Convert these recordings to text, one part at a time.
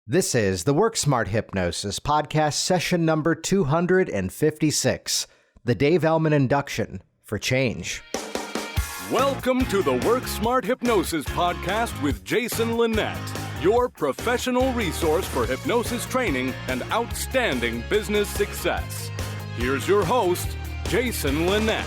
This is the Work Smart Hypnosis podcast session number 256, the Dave Elman Induction for Change. Welcome to the Work Smart Hypnosis podcast with Jason Linett, your professional resource for hypnosis training and outstanding business success. Here's your host, Jason Linett.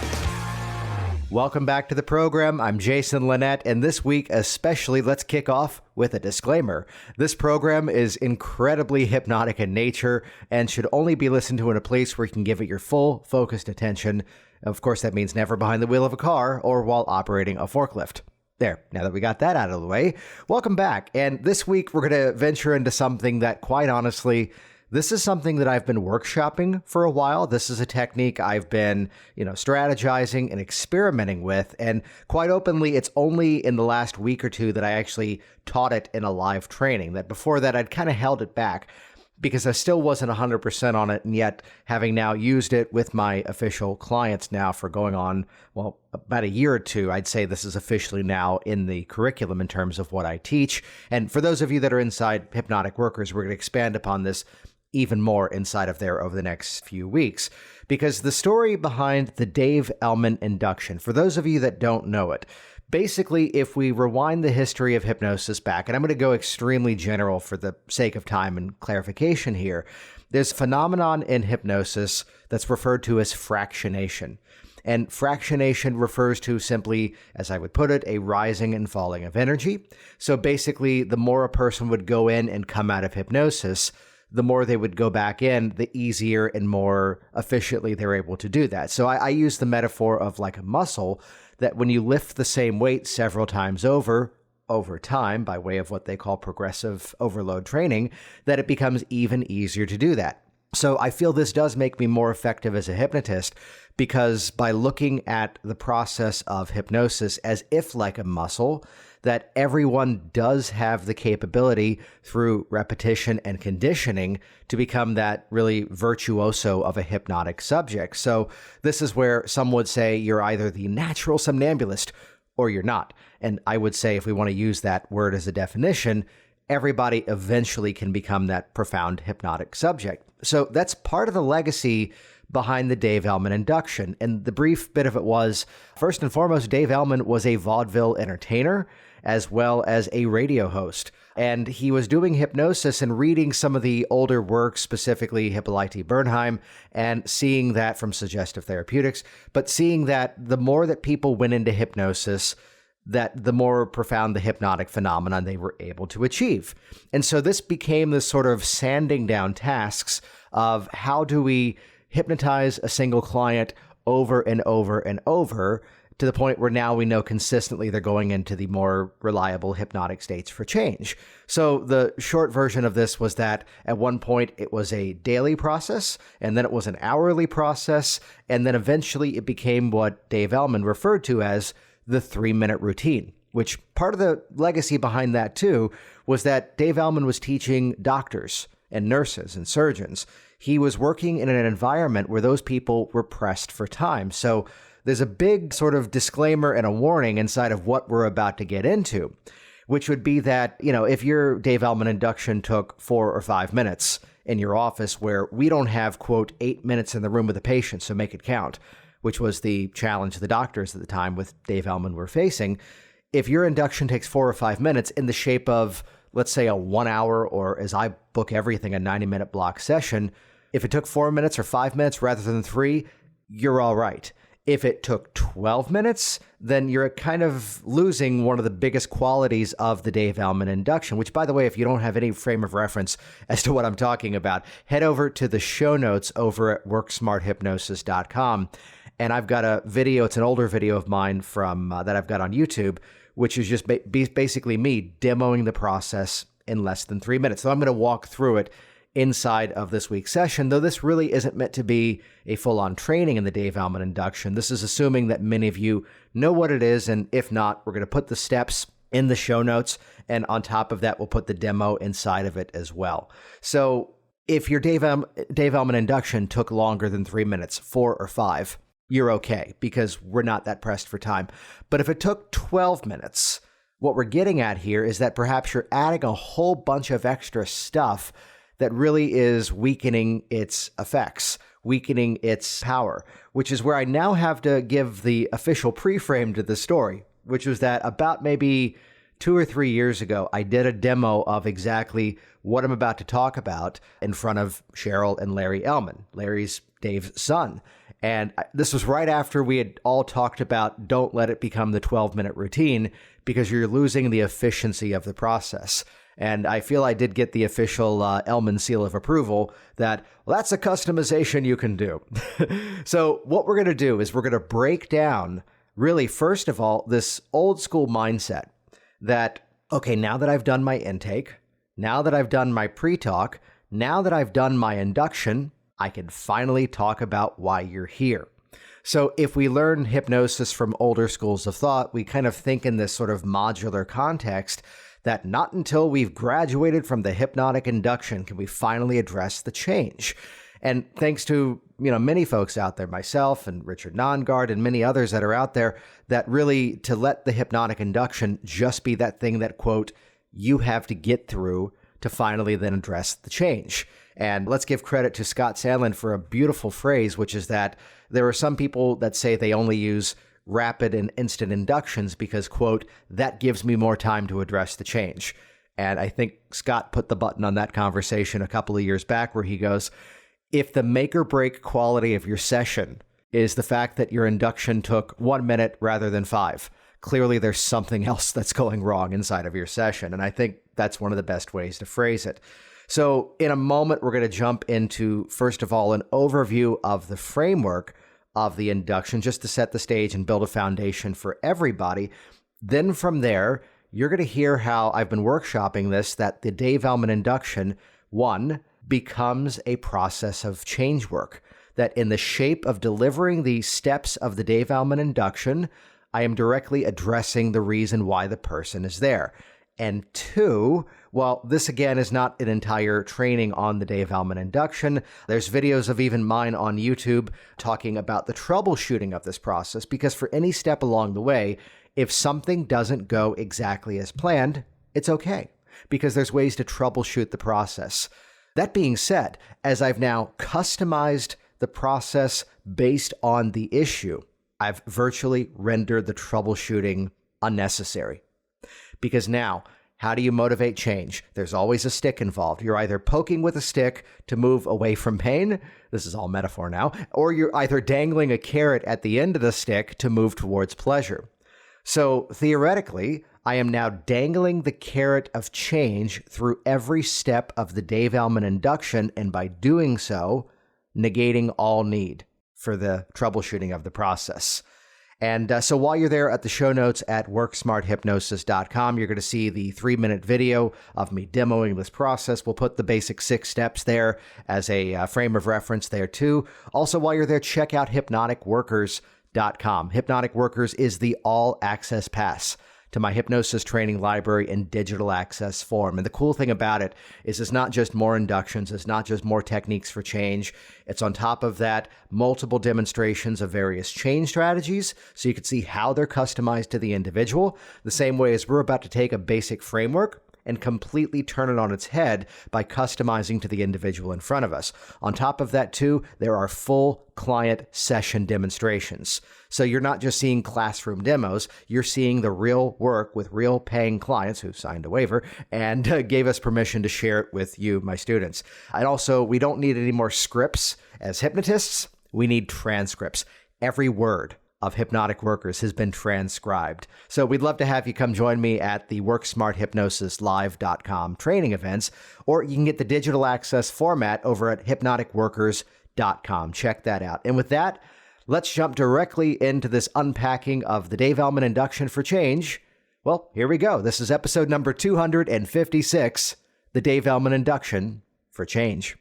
Welcome back to the program. I'm Jason Linett, and this week especially, let's kick off with a disclaimer. This program is incredibly hypnotic in nature and should only be listened to in a place where you can give it your full, focused attention. Of course, that means never behind the wheel of a car or while operating a forklift. There, now that we got that out of the way, welcome back. And this week, we're going to venture into something that, quite honestly, this is something that I've been workshopping for a while. This is a technique I've been, strategizing and experimenting with. And quite openly, it's only in the last week or two that I actually taught it in a live training. That before that, I'd kind of held it back because I still wasn't 100% on it. And yet, having now used it with my official clients now for going on, about a year or two, I'd say this is officially now in the curriculum in terms of what I teach. And for those of you that are inside Hypnotic Workers, we're going to expand upon this even more inside of there over the next few weeks, because the story behind the Dave Elman Induction, for those of you that don't know it, basically, if we rewind the history of hypnosis back, and I'm going to go extremely general for the sake of time and clarification here, there's a phenomenon in hypnosis that's referred to as fractionation. And fractionation refers to simply, as I would put it, a rising and falling of energy. So basically, the more a person would go in and come out of hypnosis, the more they would go back in, the easier and more efficiently they're able to do that. So I use the metaphor of like a muscle, that when you lift the same weight several times over time, by way of what they call progressive overload training, that it becomes even easier to do that. So I feel this does make me more effective as a hypnotist, because by looking at the process of hypnosis as if like a muscle, that everyone does have the capability through repetition and conditioning to become that really virtuoso of a hypnotic subject. So this is where some would say you're either the natural somnambulist or you're not. And I would say, if we want to use that word as a definition, everybody eventually can become that profound hypnotic subject. So that's part of the legacy behind the Dave Elman Induction. And the brief bit of it was, first and foremost, Dave Elman was a vaudeville entertainer as well as a radio host. And he was doing hypnosis and reading some of the older works, specifically Hippolyte Bernheim, and seeing that from Suggestive Therapeutics, but seeing that the more that people went into hypnosis, that the more profound the hypnotic phenomenon they were able to achieve. And so this became this sort of sanding down tasks of how do we hypnotize a single client over and over and over, to the point where now we know consistently they're going into the more reliable hypnotic states for change. So the short version of this was that at one point it was a daily process, and then it was an hourly process, and then eventually it became what Dave Elman referred to as the 3-minute routine, which part of the legacy behind that too was that Dave Elman was teaching doctors and nurses and surgeons. He was working in an environment where those people were pressed for time. So there's a big sort of disclaimer and a warning inside of what we're about to get into, which would be that, if your Dave Elman induction took 4 or 5 minutes in your office, where we don't have, quote, 8 minutes in the room with the patient, so make it count, which was the challenge the doctors at the time with Dave Elman were facing. If your induction takes 4 or 5 minutes in the shape of, let's say, a 1 hour, or as I book everything, a 90-minute block session, if it took 4 minutes or 5 minutes rather than 3, you're all right. If it took 12 minutes, then you're kind of losing one of the biggest qualities of the Dave Elman Induction, which, by the way, if you don't have any frame of reference as to what I'm talking about, head over to the show notes over at worksmarthypnosis.com. And I've got a video, it's an older video of mine from that I've got on YouTube, which is just basically me demoing the process in less than 3 minutes. So I'm going to walk through it inside of this week's session, though this really isn't meant to be a full-on training in the Dave Elman Induction. This is assuming that many of you know what it is, and if not, we're going to put the steps in the show notes, and on top of that, we'll put the demo inside of it as well. So if your Dave Elman Induction took longer than 3 minutes, 4 or 5, you're okay, because we're not that pressed for time. But if it took 12 minutes, what we're getting at here is that perhaps you're adding a whole bunch of extra stuff that really is weakening its effects, weakening its power, which is where I now have to give the official pre-frame to the story, which was that about maybe 2 or 3 years ago, I did a demo of exactly what I'm about to talk about in front of Cheryl and Larry Elman. Larry's Dave's son. And this was right after we had all talked about don't let it become the 12-minute routine because you're losing the efficiency of the process. And I feel I did get the official Elman seal of approval that, well, that's a customization you can do. So what we're going to do is we're going to break down, really, first of all, this old school mindset that, okay, now that I've done my intake, now that I've done my pre-talk, now that I've done my induction, I can finally talk about why you're here. So if we learn hypnosis from older schools of thought, we kind of think in this sort of modular context that not until we've graduated from the hypnotic induction can we finally address the change. And thanks to, many folks out there, myself and Richard Nongard and many others that are out there, that really to let the hypnotic induction just be that thing that, quote, you have to get through to finally then address the change. And let's give credit to Scott Sandlin for a beautiful phrase, which is that there are some people that say they only use rapid and instant inductions because, quote, that gives me more time to address the change. And I think Scott put the button on that conversation a couple of years back where he goes, if the make or break quality of your session is the fact that your induction took 1 minute rather than 5, clearly there's something else that's going wrong inside of your session. And I think that's one of the best ways to phrase it. So in a moment, we're going to jump into, first of all, an overview of the framework of the induction, just to set the stage and build a foundation for everybody. Then from there, you're going to hear how I've been workshopping this, that the Dave Elman induction, one, becomes a process of change work, that in the shape of delivering the steps of the Dave Elman induction, I am directly addressing the reason why the person is there. And two, well, this again is not an entire training on the Dave Elman induction. There's videos of even mine on YouTube talking about the troubleshooting of this process, because for any step along the way, if something doesn't go exactly as planned, it's okay, because there's ways to troubleshoot the process. That being said, as I've now customized the process based on the issue, I've virtually rendered the troubleshooting unnecessary. Because now, how do you motivate change? There's always a stick involved. You're either poking with a stick to move away from pain, this is all metaphor now, or you're either dangling a carrot at the end of the stick to move towards pleasure. So theoretically, I am now dangling the carrot of change through every step of the Dave Elman induction, and by doing so, negating all need for the troubleshooting of the process. And so while you're there at the show notes at worksmarthypnosis.com, you're going to see the 3-minute video of me demoing this process. We'll put the basic 6 steps there as a frame of reference there too. Also, while you're there, check out hypnoticworkers.com. Hypnotic Workers is the all-access pass to my hypnosis training library in digital access form. And the cool thing about it is it's not just more inductions, it's not just more techniques for change. It's on top of that, multiple demonstrations of various change strategies, so you can see how they're customized to the individual, the same way as we're about to take a basic framework and completely turn it on its head by customizing to the individual in front of us. On top of that, too, there are full client session demonstrations. So you're not just seeing classroom demos, you're seeing the real work with real paying clients who signed a waiver and gave us permission to share it with you, my students. And also, we don't need any more scripts as hypnotists. We need transcripts. Every word of Hypnotic Workers has been transcribed. So we'd love to have you come join me at the WorkSmartHypnosisLive.com training events, or you can get the digital access format over at HypnoticWorkers.com. Check that out. And with that, let's jump directly into this unpacking of the Dave Elman induction for change. Well, here we go. This is episode number 256, the Dave Elman induction for change.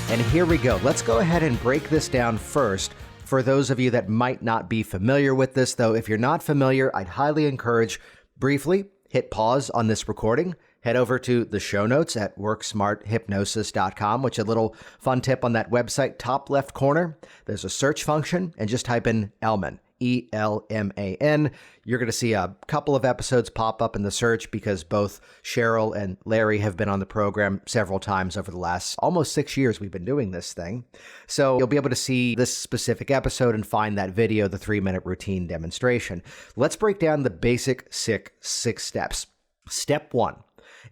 And here we go. Let's go ahead and break this down first. For those of you that might not be familiar with this, though, if you're not familiar, I'd highly encourage briefly hit pause on this recording, head over to the show notes at worksmarthypnosis.com, which is a little fun tip on that website, top left corner, there's a search function, and just type in Elman, Elman. You're going to see a couple of episodes pop up in the search because both Cheryl and Larry have been on the program several times over the last almost 6 years we've been doing this thing. So you'll be able to see this specific episode and find that video, the 3-minute routine demonstration. Let's break down the basic six steps. Step 1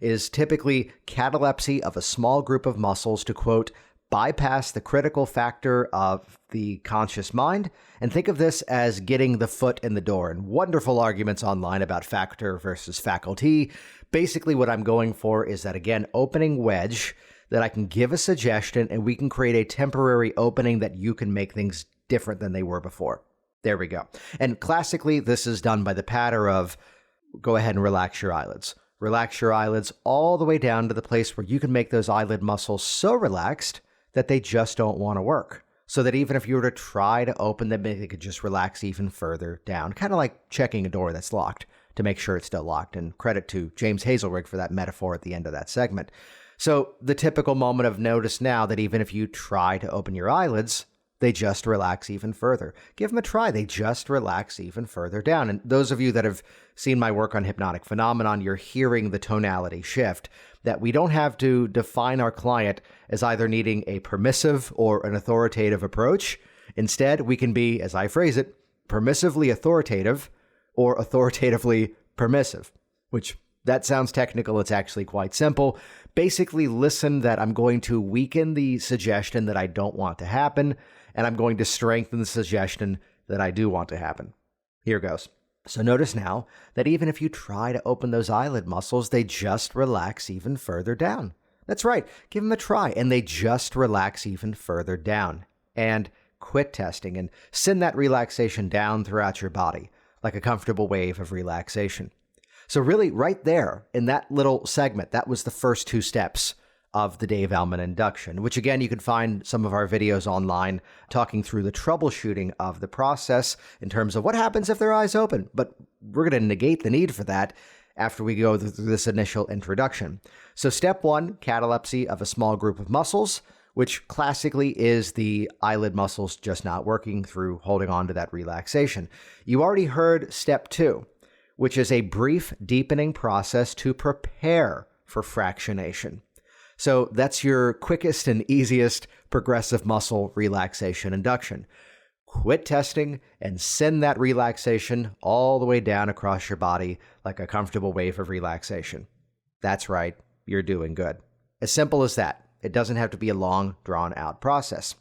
is typically catalepsy of a small group of muscles to, quote, bypass the critical factor of the conscious mind, and think of this as getting the foot in the door. And wonderful arguments online about factor versus faculty. Basically, what I'm going for is that, again, opening wedge, that I can give a suggestion and we can create a temporary opening that you can make things different than they were before. There we go. And classically, this is done by the pattern of go ahead and relax your eyelids. Relax your eyelids all the way down to the place where you can make those eyelid muscles so relaxed that they just don't want to work. So that even if you were to try to open them, they could just relax even further down. Kind of like checking a door that's locked to make sure it's still locked. And credit to James Hazelrig for that metaphor at the end of that segment. So the typical moment of notice now that even if you try to open your eyelids, they just relax even further. Give them a try. They just relax even further down. And those of you that have seen my work on hypnotic phenomenon, you're hearing the tonality shift, that we don't have to define our client as either needing a permissive or an authoritative approach. Instead, we can be, as I phrase it, permissively authoritative or authoritatively permissive, which that sounds technical. It's actually quite simple. Basically, listen that I'm going to weaken the suggestion that I don't want to happen, and I'm going to strengthen the suggestion that I do want to happen. Here goes. So notice now that even if you try to open those eyelid muscles, they just relax even further down. That's right. Give them a try, and they just relax even further down. And quit testing and send that relaxation down throughout your body like a comfortable wave of relaxation. So really, right there in that little segment, that was the first 2 steps of the Dave Elman Induction, which again, you can find some of our videos online talking through the troubleshooting of the process in terms of what happens if their eyes open. But we're going to negate the need for that after we go through this initial introduction. So step 1, catalepsy of a small group of muscles, which classically is the eyelid muscles just not working through holding on to that relaxation. You already heard step 2, which is a brief deepening process to prepare for fractionation. So that's your quickest and easiest progressive muscle relaxation induction. Quit testing and send that relaxation all the way down across your body like a comfortable wave of relaxation. That's right, you're doing good. As simple as that. It doesn't have to be a long, drawn-out process.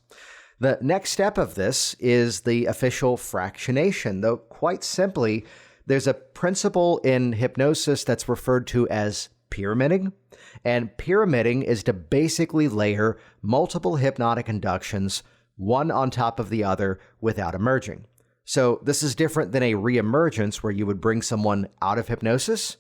The next step of this is the official fractionation, though quite simply, there's a principle in hypnosis that's referred to as pyramiding. And pyramiding is to basically layer multiple hypnotic inductions, one on top of the other, without emerging. So this is different than a reemergence where you would bring someone out of hypnosis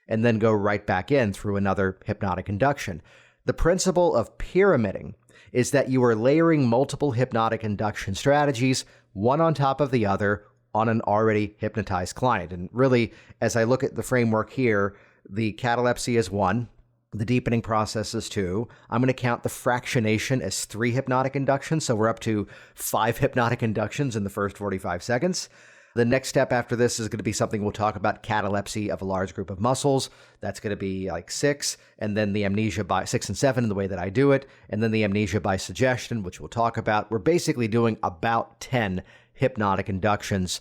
and then go right back in through another hypnotic induction. The principle of pyramiding is that you are layering multiple hypnotic induction strategies, one on top of the other, on an already hypnotized client. And really, as I look at the framework here, the catalepsy is 1, the deepening process is 2. I'm going to count the fractionation as 3 hypnotic inductions, so we're up to 5 hypnotic inductions in the first 45 seconds. The next step after this is going to be something we'll talk about, catalepsy of a large group of muscles. That's going to be like 6, and then the amnesia by 6 and 7 in the way that I do it, and then the amnesia by suggestion, which we'll talk about. We're basically doing about 10 hypnotic inductions,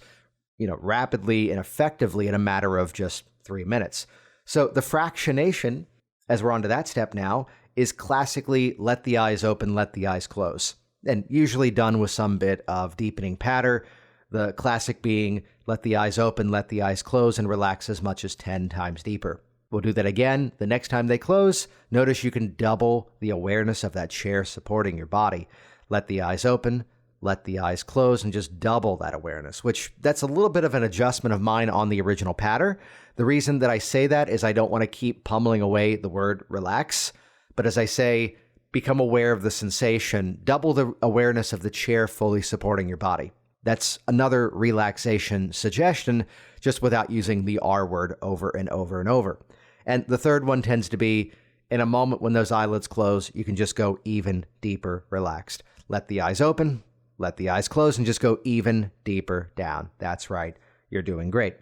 rapidly and effectively in a matter of just 3 minutes. So the fractionation, as we're on to that step now, is classically let the eyes open, let the eyes close, and usually done with some bit of deepening patter. The classic being let the eyes open, let the eyes close, and relax as much as 10 times deeper. We'll do that again. The next time they close, notice you can double the awareness of that chair supporting your body. Let the eyes open, let the eyes close, and just double that awareness, which that's a little bit of an adjustment of mine on the original pattern. The reason that I say that is I don't want to keep pummeling away the word relax, but as I say, become aware of the sensation, double the awareness of the chair fully supporting your body. That's another relaxation suggestion, just without using the R word over and over and over. And the third one tends to be, in a moment when those eyelids close, you can just go even deeper relaxed. Let the eyes open, Let the eyes close and just go even deeper down. That's right. You're doing great.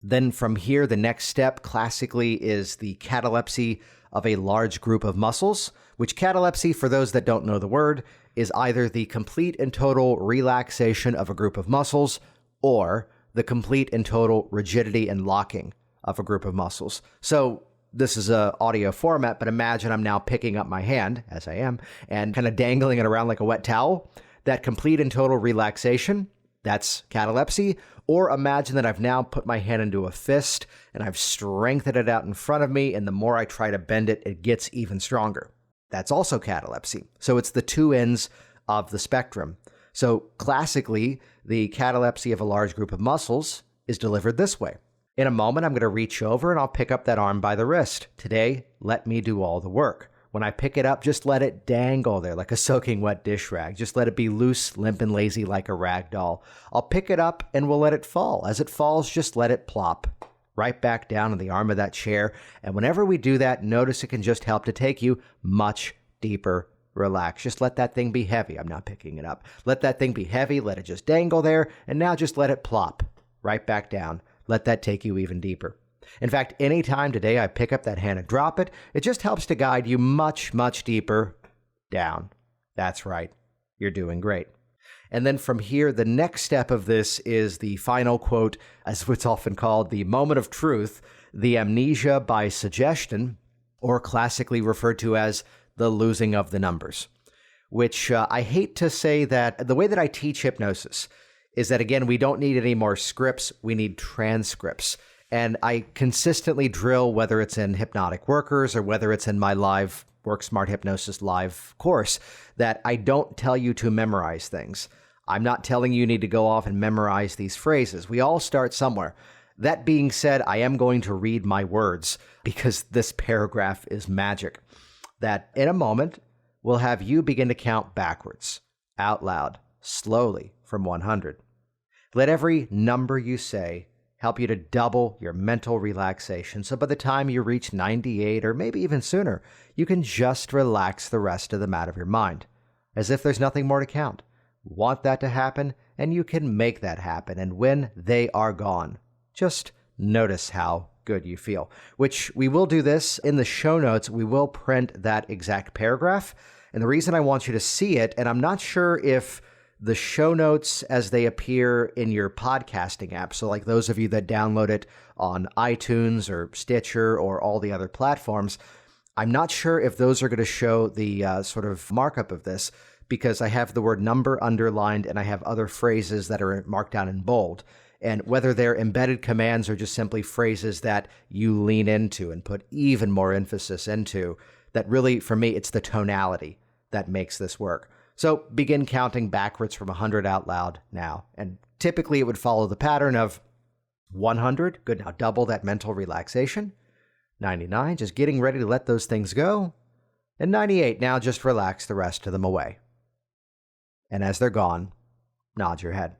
Then from here, the next step classically is the catalepsy of a large group of muscles, which catalepsy, for those that don't know the word, is either the complete and total relaxation of a group of muscles or the complete and total rigidity and locking of a group of muscles. So this is an audio format, but imagine I'm now picking up my hand, as I am, and kind of dangling it around like a wet towel. That complete and total relaxation, that's catalepsy. Or imagine that I've now put my hand into a fist and I've strengthened it out in front of me, and the more I try to bend it, it gets even stronger. That's also catalepsy. So it's the two ends of the spectrum. So classically, the catalepsy of a large group of muscles is delivered this way. In a moment, I'm going to reach over and I'll pick up that arm by the wrist. Today, let me do all the work. When I pick it up, just let it dangle there like a soaking wet dish rag. Just let it be loose, limp, and lazy like a rag doll. I'll pick it up and we'll let it fall. As it falls, just let it plop right back down on the arm of that chair. And whenever we do that, notice it can just help to take you much deeper. Relax. Just let that thing be heavy. I'm not picking it up. Let that thing be heavy. Let it just dangle there. And now just let it plop right back down. Let that take you even deeper. In fact, anytime today I pick up that hand and drop it, it just helps to guide you much, much deeper down. That's right. You're doing great. And then from here, the next step of this is the final quote, as it's often called, the moment of truth, the amnesia by suggestion, or classically referred to as the losing of the numbers, which I hate to say that the way that I teach hypnosis is that, again, we don't need any more scripts. We need transcripts. And I consistently drill, whether it's in Hypnotic Workers or whether it's in my live Work Smart Hypnosis live course, that I don't tell you to memorize things. I'm not telling you need to go off and memorize these phrases. We all start somewhere. That being said, I am going to read my words because this paragraph is magic. That in a moment, we'll have you begin to count backwards, out loud, slowly from 100. Let every number you say help you to double your mental relaxation. So by the time you reach 98 or maybe even sooner, you can just relax the rest of them out of your mind, as if there's nothing more to count. Want that to happen, and you can make that happen. And when they are gone, just notice how good you feel, which we will do this in the show notes. We will print that exact paragraph. And the reason I want you to see it, and I'm not sure if the show notes as they appear in your podcasting app, so like those of you that download it on iTunes or Stitcher or all the other platforms, I'm not sure if those are going to show the sort of markup of this, because I have the word number underlined and I have other phrases that are marked down in bold. And whether they're embedded commands or just simply phrases that you lean into and put even more emphasis into, that really, for me, it's the tonality that makes this work. So begin counting backwards from 100 out loud now. And typically it would follow the pattern of 100. Good. Now double that mental relaxation. 99, just getting ready to let those things go. And 98, now just relax the rest of them away. And as they're gone, nod your head.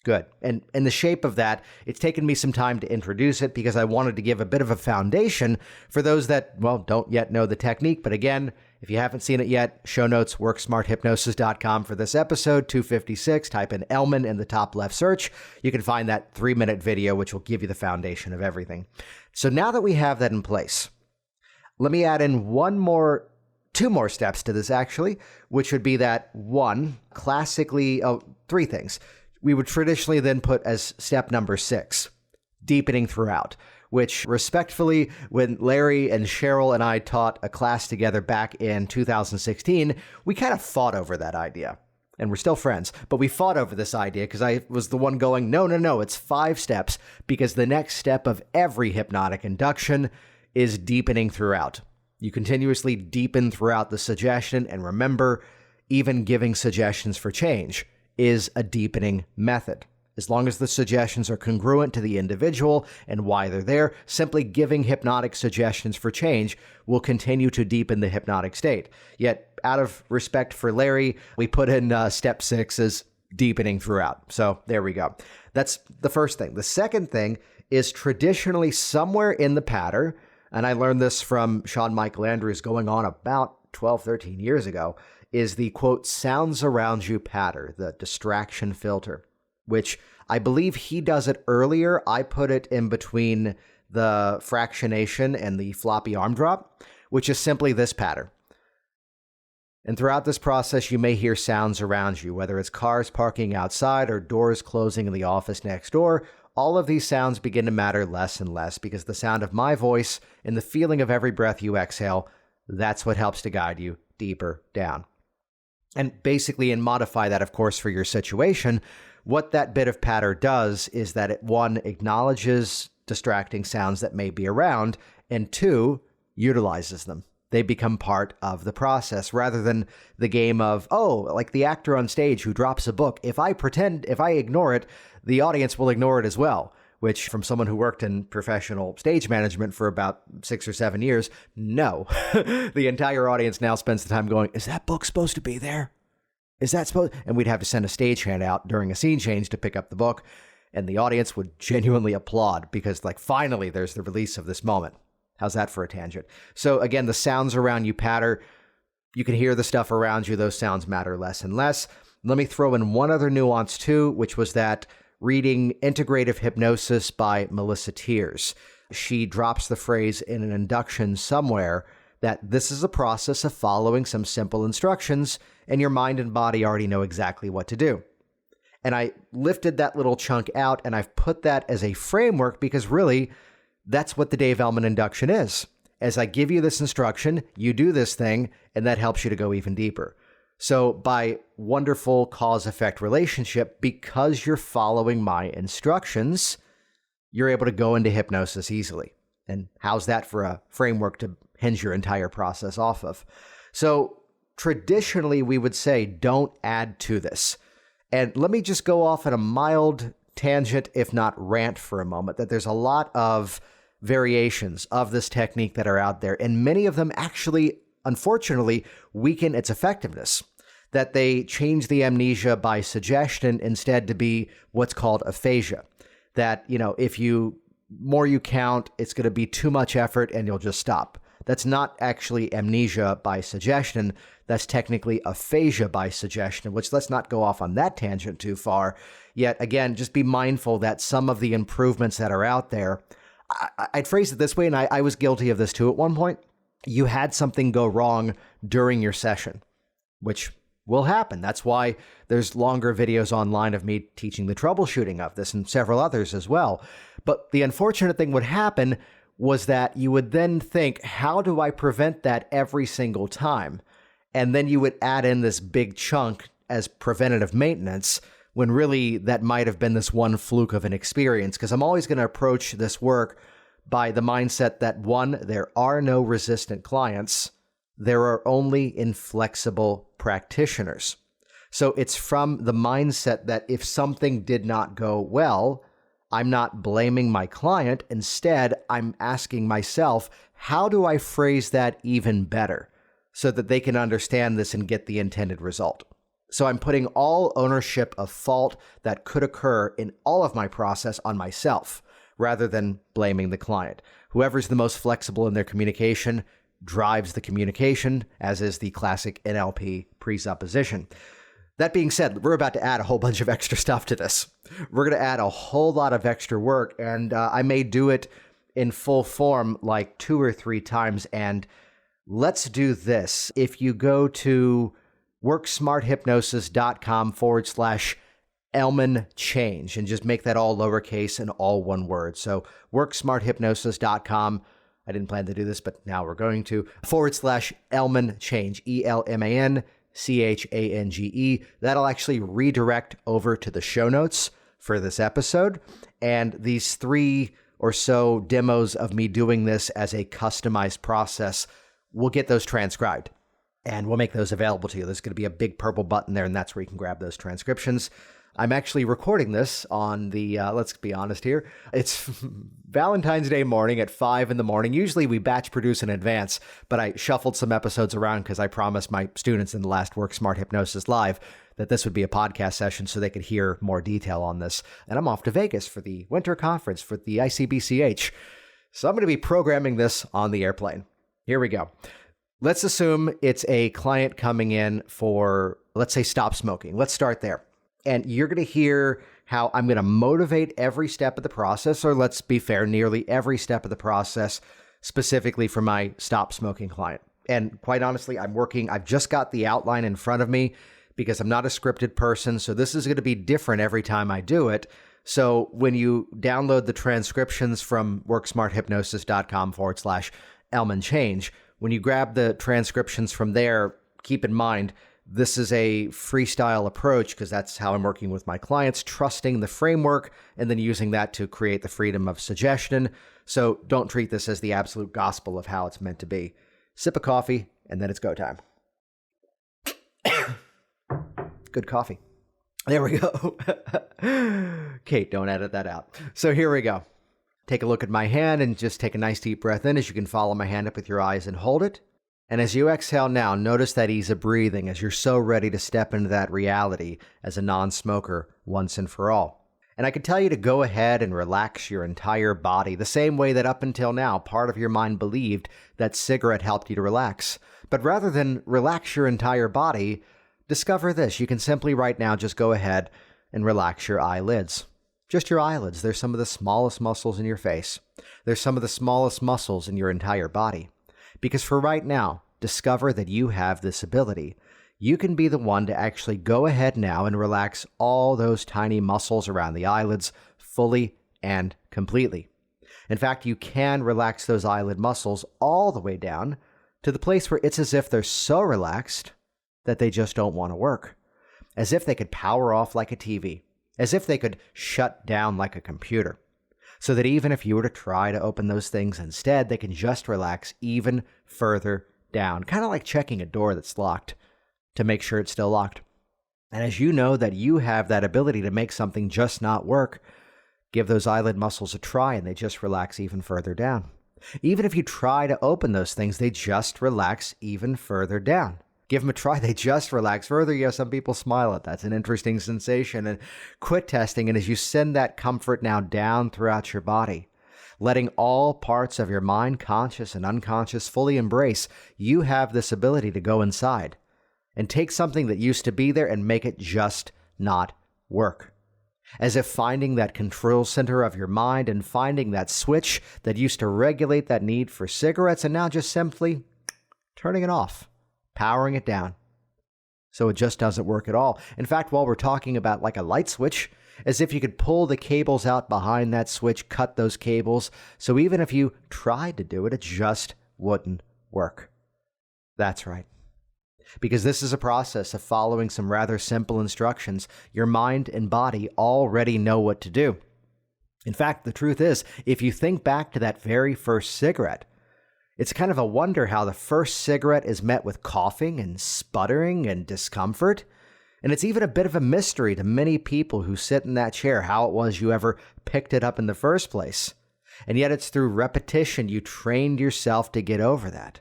Good. And in the shape of that, it's taken me some time to introduce it because I wanted to give a bit of a foundation for those that, well, don't yet know the technique. But again, if you haven't seen it yet, show notes, worksmarthypnosis.com for this episode, 256. Type in Elman in the top left search. You can find that 3-minute video, which will give you the foundation of everything. So now that we have that in place, let me add in two more steps to this actually, which would be that one, classically, three things. We would traditionally then put as step number 6, deepening throughout, which respectfully, when Larry and Cheryl and I taught a class together back in 2016, we kind of fought over that idea. And we're still friends, but we fought over this idea because I was the one going, no, it's 5 steps, because the next step of every hypnotic induction is deepening throughout. You continuously deepen throughout the suggestion, and remember, even giving suggestions for change is a deepening method. As long as the suggestions are congruent to the individual and why they're there, simply giving hypnotic suggestions for change will continue to deepen the hypnotic state. Yet, out of respect for Larry, we put in step 6 as deepening throughout. So there we go. That's the first thing. The second thing is traditionally somewhere in the pattern, and I learned this from Sean Michael Andrews going on about 12, 13 years ago, is the, quote, sounds around you pattern, the distraction filter, which I believe he does it earlier. I put it in between the fractionation and the floppy arm drop, which is simply this pattern. And throughout this process, you may hear sounds around you, whether it's cars parking outside or doors closing in the office next door. All of these sounds begin to matter less and less because the sound of my voice and the feeling of every breath you exhale, that's what helps to guide you deeper down. And basically, and modify that, of course, for your situation, what that bit of patter does is that it, one, acknowledges distracting sounds that may be around, and two, utilizes them. They become part of the process rather than the game of, oh, like the actor on stage who drops a book. If I ignore it, the audience will ignore it as well, which from someone who worked in professional stage management for about 6 or 7 years, no. The entire audience now spends the time going, is that book supposed to be there? Is that supposed? And we'd have to send a stagehand out during a scene change to pick up the book. And the audience would genuinely applaud because, like, finally, there's the release of this moment. How's that for a tangent? So again, the sounds around you patter. You can hear the stuff around you. Those sounds matter less and less. Let me throw in one other nuance too, which was that reading Integrative Hypnosis by Melissa Tiers. She drops the phrase in an induction somewhere that this is a process of following some simple instructions and your mind and body already know exactly what to do. And I lifted that little chunk out and I've put that as a framework because really, that's what the Dave Elman Induction is. As I give you this instruction, you do this thing, and that helps you to go even deeper. So by wonderful cause-effect relationship, because you're following my instructions, you're able to go into hypnosis easily. And how's that for a framework to hinge your entire process off of? So traditionally, we would say, don't add to this. And let me just go off on a mild tangent, if not rant for a moment, that there's a lot of variations of this technique that are out there, and many of them actually, unfortunately, weaken its effectiveness. That they change the amnesia by suggestion instead to be what's called aphasia. That, if more you count, it's going to be too much effort and you'll just stop. That's not actually amnesia by suggestion. That's technically aphasia by suggestion, which let's not go off on that tangent too far. Yet again, just be mindful that some of the improvements that are out there, I'd phrase it this way, and I was guilty of this too at one point. You had something go wrong during your session, which will happen. That's why there's longer videos online of me teaching the troubleshooting of this and several others as well. But the unfortunate thing would happen was that you would then think, how do I prevent that every single time? And then you would add in this big chunk as preventative maintenance, when really that might have been this one fluke of an experience. Because I'm always going to approach this work by the mindset that, one, there are no resistant clients. There are only inflexible practitioners. So it's from the mindset that if something did not go well, I'm not blaming my client. Instead, I'm asking myself, how do I phrase that even better so that they can understand this and get the intended result? So I'm putting all ownership of fault that could occur in all of my process on myself, rather than blaming the client. Whoever's the most flexible in their communication drives the communication, as is the classic NLP presupposition. That being said, we're about to add a whole bunch of extra stuff to this. We're going to add a whole lot of extra work, and I may do it in full form like 2 or 3 times. And let's do this. If you go to worksmarthypnosis.com/Elman change and just make that all lowercase and all one word. So worksmarthypnosis.com. I didn't plan to do this, but now we're going to /Elman change, ELMANCHANGE. That'll actually redirect over to the show notes for this episode. And these 3 or so demos of me doing this as a customized process, we'll get those transcribed. And we'll make those available to you. There's going to be a big purple button there, and that's where you can grab those transcriptions. I'm actually recording this on the, let's be honest here, it's Valentine's Day morning at 5 in the morning. Usually we batch produce in advance, but I shuffled some episodes around because I promised my students in the last Work Smart Hypnosis Live that this would be a podcast session so they could hear more detail on this. And I'm off to Vegas for the winter conference for the ICBCH. So I'm going to be programming this on the airplane. Here we go. Let's assume it's a client coming in for, let's say, stop smoking. Let's start there. And you're going to hear how I'm going to motivate every step of the process, or let's be fair, nearly every step of the process, specifically for my stop smoking client. And quite honestly, I've just got the outline in front of me because I'm not a scripted person. So this is going to be different every time I do it. So when you download the transcriptions from worksmarthypnosis.com/Elman Change, when you grab the transcriptions from there, keep in mind, this is a freestyle approach because that's how I'm working with my clients, trusting the framework and then using that to create the freedom of suggestion. So don't treat this as the absolute gospel of how it's meant to be. Sip of coffee, and then it's go time. Good coffee. There we go. Kate, don't edit that out. So here we go. Take a look at my hand and just take a nice deep breath in. As you can follow my hand up with your eyes and hold it. And as you exhale now, notice that ease of breathing as you're so ready to step into that reality as a non-smoker once and for all. And I can tell you to go ahead and relax your entire body the same way that up until now, part of your mind believed that cigarette helped you to relax. But rather than relax your entire body, discover this. You can simply right now just go ahead and relax your eyelids. Just your eyelids. They're some of the smallest muscles in your face. They're some of the smallest muscles in your entire body. Because for right now, discover that you have this ability. You can be the one to actually go ahead now and relax all those tiny muscles around the eyelids fully and completely. In fact, you can relax those eyelid muscles all the way down to the place where it's as if they're so relaxed that they just don't want to work. As if they could power off like a TV. As if they could shut down like a computer. So that even if you were to try to open those things instead, they can just relax even further down. Kind of like checking a door that's locked to make sure it's still locked. And as you know that you have that ability to make something just not work, give those eyelid muscles a try and they just relax even further down. Even if you try to open those things, they just relax even further down. Give them a try. They just relax further. Yeah, some people smile at that. It's an interesting sensation. And quit testing. And as you send that comfort now down throughout your body, letting all parts of your mind, conscious and unconscious, fully embrace, you have this ability to go inside and take something that used to be there and make it just not work. As if finding that control center of your mind and finding that switch that used to regulate that need for cigarettes and now just simply turning it off. Powering it down. So it just doesn't work at all. In fact, while we're talking about like a light switch, as if you could pull the cables out behind that switch, cut those cables. So even if you tried to do it, it just wouldn't work. That's right. Because this is a process of following some rather simple instructions. Your mind and body already know what to do. In fact, the truth is, if you think back to that very first cigarette, it's kind of a wonder how the first cigarette is met with coughing and sputtering and discomfort. And it's even a bit of a mystery to many people who sit in that chair how it was you ever picked it up in the first place. And yet it's through repetition you trained yourself to get over that.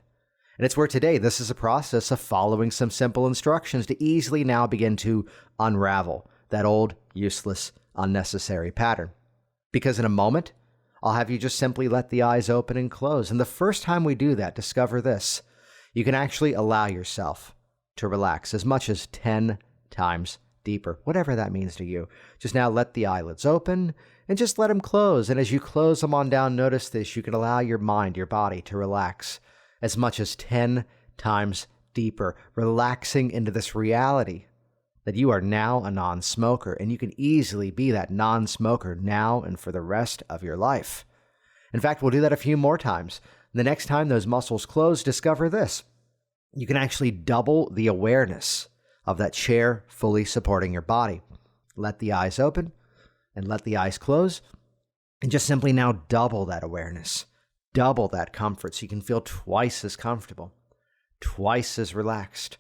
And it's where today this is a process of following some simple instructions to easily now begin to unravel that old, useless, unnecessary pattern. Because in a moment, I'll have you just simply let the eyes open and close. And the first time we do that, discover this. You can actually allow yourself to relax as much as 10 times deeper, whatever that means to you. Just now let the eyelids open and just let them close. And as you close them on down, notice this. You can allow your mind, your body to relax as much as 10 times deeper, relaxing into this reality that you are now a non-smoker, and you can easily be that non-smoker now and for the rest of your life. In fact, we'll do that a few more times. The next time those muscles close, discover this. You can actually double the awareness of that chair fully supporting your body. Let the eyes open and let the eyes close, and just simply now double that awareness, double that comfort so you can feel twice as comfortable, twice as relaxed,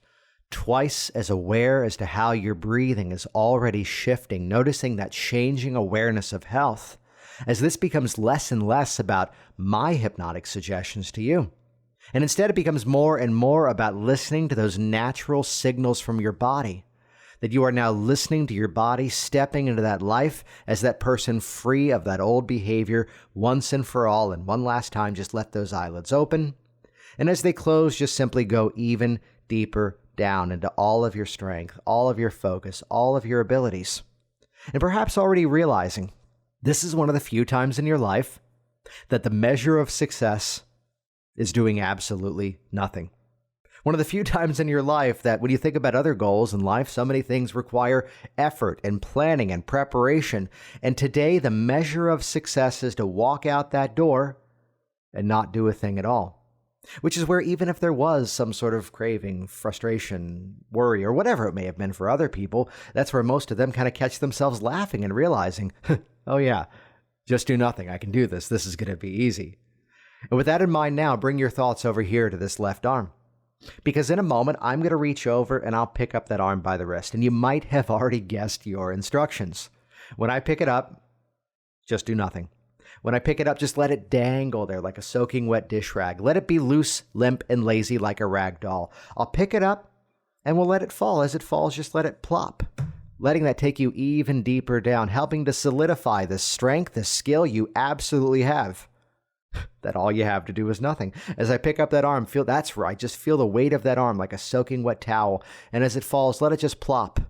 twice as aware as to how your breathing is already shifting, noticing that changing awareness of health as this becomes less and less about my hypnotic suggestions to you. And instead it becomes more and more about listening to those natural signals from your body, that you are now listening to your body, stepping into that life as that person free of that old behavior once and for all. And one last time, just let those eyelids open And as they close, just simply go even deeper down into all of your strength, all of your focus, all of your abilities. And perhaps already realizing this is one of the few times in your life that the measure of success is doing absolutely nothing. One of the few times in your life that when you think about other goals in life, so many things require effort and planning and preparation. And today, the measure of success is to walk out that door and not do a thing at all. Which is where even if there was some sort of craving, frustration, worry, or whatever it may have been for other people, that's where most of them kind of catch themselves laughing and realizing, oh yeah, just do nothing. I can do this. This is going to be easy. And with that in mind now, bring your thoughts over here to this left arm. Because in a moment, I'm going to reach over and I'll pick up that arm by the wrist. And you might have already guessed your instructions. When I pick it up, just do nothing. When I pick it up, just let it dangle there like a soaking wet dish rag. Let it be loose, limp, and lazy like a rag doll. I'll pick it up and we'll let it fall. As it falls, just let it plop. Letting that take you even deeper down, helping to solidify the strength, the skill you absolutely have. That all you have to do is nothing. As I pick up that arm, that's right, just feel the weight of that arm like a soaking wet towel. And as it falls, let it just plop,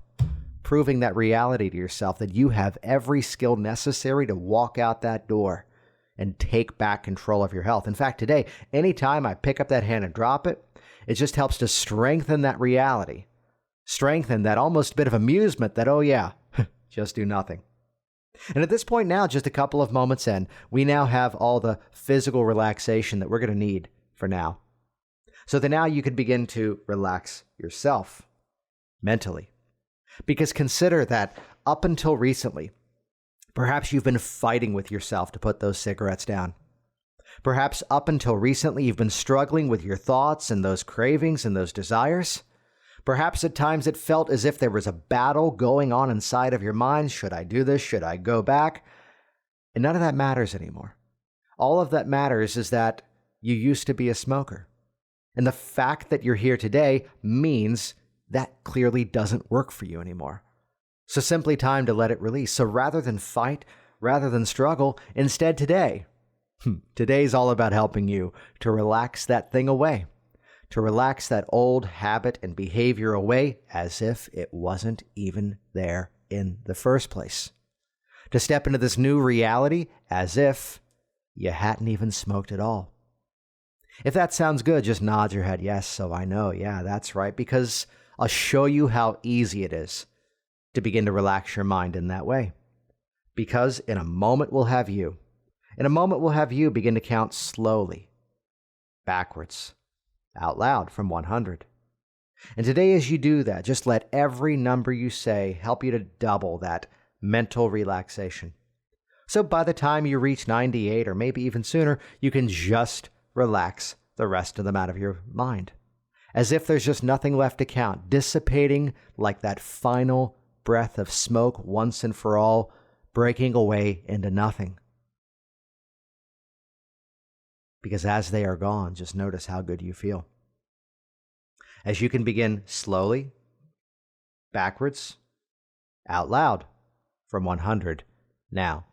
proving that reality to yourself that you have every skill necessary to walk out that door and take back control of your health. In fact, today, anytime I pick up that hand and drop it, it just helps to strengthen that reality, strengthen that almost bit of amusement that, oh yeah, just do nothing. And at this point now, just a couple of moments in, we now have all the physical relaxation that we're going to need for now. So that now you can begin to relax yourself mentally. Because consider that up until recently, perhaps you've been fighting with yourself to put those cigarettes down. Perhaps up until recently, you've been struggling with your thoughts and those cravings and those desires. Perhaps at times it felt as if there was a battle going on inside of your mind. Should I do this? Should I go back? And none of that matters anymore. All of that matters is that you used to be a smoker. And the fact that you're here today means that clearly doesn't work for you anymore. So simply time to let it release. So rather than fight, rather than struggle, instead today's all about helping you to relax that thing away. To relax that old habit and behavior away as if it wasn't even there in the first place. To step into this new reality as if you hadn't even smoked at all. If that sounds good, just nod your head yes, so I know, yeah, that's right, because I'll show you how easy it is to begin to relax your mind in that way. Because in a moment we'll have you begin to count slowly, backwards, out loud from 100. And today as you do that, just let every number you say help you to double that mental relaxation. So by the time you reach 98 or maybe even sooner, you can just relax the rest of them out of your mind. As if there's just nothing left to count, dissipating like that final breath of smoke once and for all, breaking away into nothing. Because as they are gone, just notice how good you feel. As you can begin slowly, backwards, out loud, from 100, now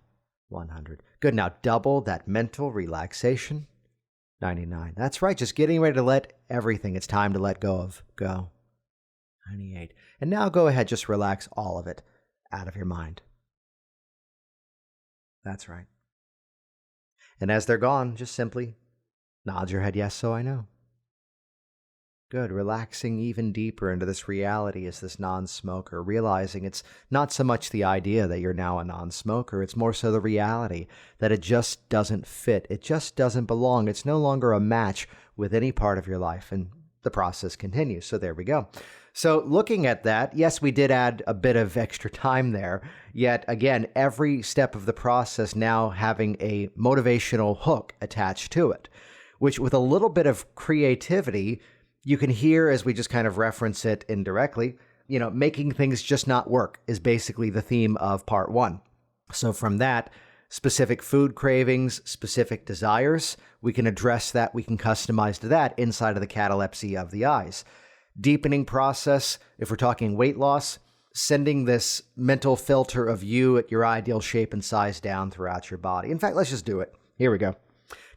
100. Good, now double that mental relaxation, 99. That's right, just getting ready to let everything it's time to let go of go, 98. And now go ahead, just relax all of it out of your mind. That's right. And as they're gone, just simply nod your head, yes, so I know. Good, relaxing even deeper into this reality as this non-smoker, realizing it's not so much the idea that you're now a non-smoker, it's more so the reality that it just doesn't fit, it just doesn't belong, it's no longer a match with any part of your life, and the process continues. So there we go. So looking at that, yes, we did add a bit of extra time there, yet again, every step of the process now having a motivational hook attached to it, which with a little bit of creativity, you can hear, as we just kind of reference it indirectly, making things just not work is basically the theme of part one. So from that, specific food cravings, specific desires, we can address that, we can customize to that inside of the catalepsy of the eyes. Deepening process, if we're talking weight loss, sending this mental filter of you at your ideal shape and size down throughout your body. In fact, let's just do it. Here we go.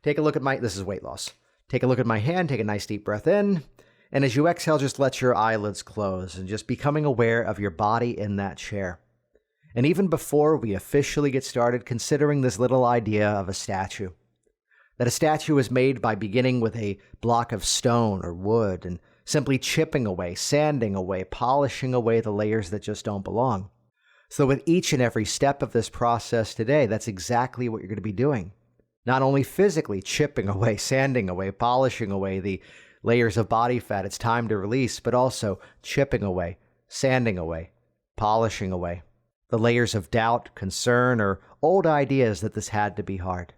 Take a look at this is weight loss. Take a look at my hand, take a nice deep breath in, and as you exhale, just let your eyelids close and just becoming aware of your body in that chair. And even before we officially get started, considering this little idea of a statue. That a statue is made by beginning with a block of stone or wood and simply chipping away, sanding away, polishing away the layers that just don't belong. So with each and every step of this process today, that's exactly what you're going to be doing. Not only physically chipping away, sanding away, polishing away the layers of body fat it's time to release, but also chipping away, sanding away, polishing away the layers of doubt, concern, or old ideas that this had to be hard.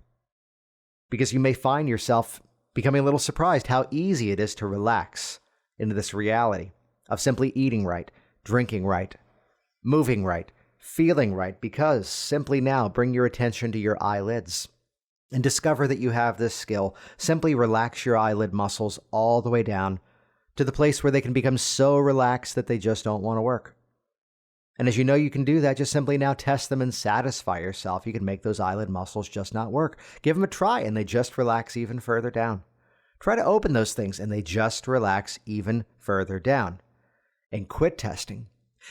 Because you may find yourself becoming a little surprised how easy it is to relax into this reality of simply eating right, drinking right, moving right, feeling right, because simply now bring your attention to your eyelids and discover that you have this skill. Simply relax your eyelid muscles all the way down to the place where they can become so relaxed that they just don't want to work. And as you know you can do that, just simply now test them and satisfy yourself. You can make those eyelid muscles just not work. Give them a try and they just relax even further down. Try to open those things and they just relax even further down. And quit testing.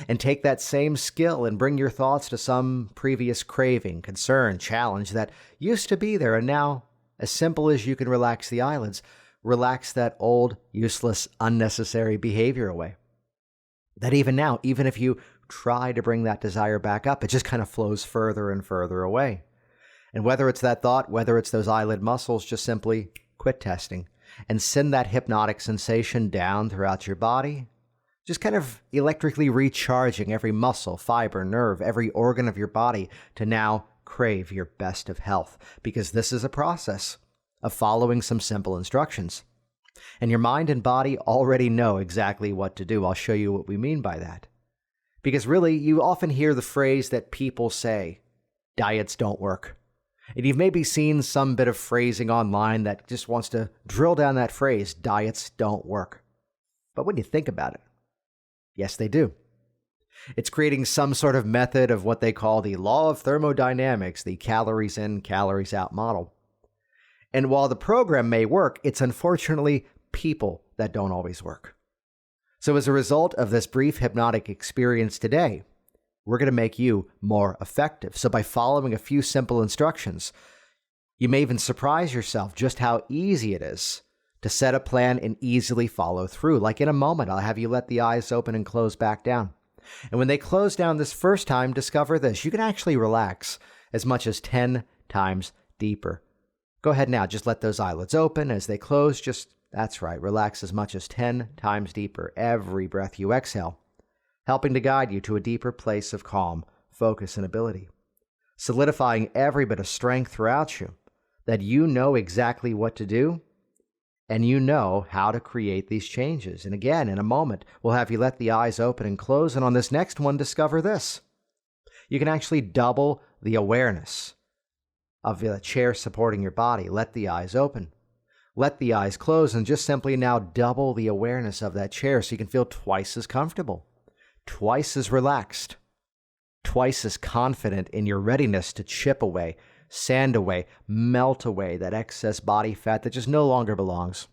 And take that same skill and bring your thoughts to some previous craving, concern, challenge that used to be there. And now, as simple as you can relax the eyelids, relax that old, useless, unnecessary behavior away. That even now, even if you try to bring that desire back up, it just kind of flows further and further away. And whether it's that thought, whether it's those eyelid muscles, just simply quit testing and send that hypnotic sensation down throughout your body, just kind of electrically recharging every muscle, fiber, nerve, every organ of your body to now crave your best of health, because this is a process of following some simple instructions. And your mind and body already know exactly what to do. I'll show you what we mean by that. Because really, you often hear the phrase that people say, diets don't work. And you've maybe seen some bit of phrasing online that just wants to drill down that phrase, diets don't work. But when you think about it, yes, they do. It's creating some sort of method of what they call the law of thermodynamics, the calories in, calories out model. And while the program may work, it's unfortunately people that don't always work. So as a result of this brief hypnotic experience today, we're going to make you more effective. So by following a few simple instructions, you may even surprise yourself just how easy it is to set a plan and easily follow through. Like in a moment, I'll have you let the eyes open and close back down. And when they close down this first time, discover this. You can actually relax as much as 10 times deeper. Go ahead now, just let those eyelids open. As they close, that's right, relax as much as 10 times deeper every breath you exhale, helping to guide you to a deeper place of calm, focus, and ability, solidifying every bit of strength throughout you, that you know exactly what to do, and you know how to create these changes. And again, in a moment, we'll have you let the eyes open and close, and on this next one, discover this. You can actually double the awareness of the chair supporting your body. Let the eyes open. Let the eyes close and just simply now double the awareness of that chair so you can feel twice as comfortable, twice as relaxed, twice as confident in your readiness to chip away, sand away, melt away that excess body fat that just no longer belongs.